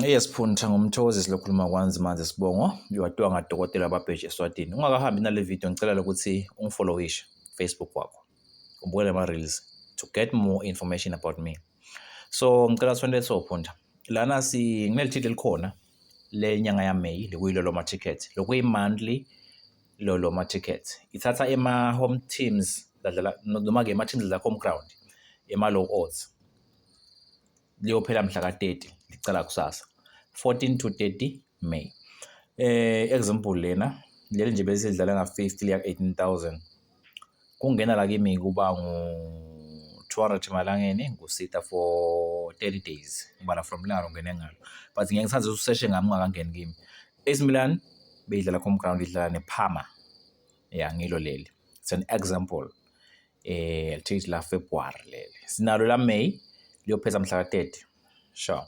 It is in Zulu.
Yesiphunta ngumthokozisi lokhuluma kwanzima manje Sibongo, uyatiwa ngadokotela babheji eSwatini. Ungakahambi nale video ngicela ukuthi ungifollowishe Facebook wakho. Ubukele ama-reels to get more information about me. So ngicela sifundele sophunta. Lana nginelithile likhona le nyanga ya May lekuyilolo ma ticket. Lokuyi monthly lolo ma ticket. Ithatha ema home teams dadlala noma ke ama teams la home ground ema low odds. Liyophela mhla ka-30 licala kusasa 14 to 30 May. Example lena leli nje bese lidlala nga-50 liya 18,000. Kungena la kimi kuba ngu-200 emalangeni ngusita for 30 days. Ngibala from laro ngene ngalo. But ngeke ngithathe useshe ngami ungakangeni kimi. AC Milan beyidlala home ground idlala neParma. Yeah, ngilo leli. It's an example. Lithi la February leli. Sinalo la May liyopheza mhla ka-30. Sure.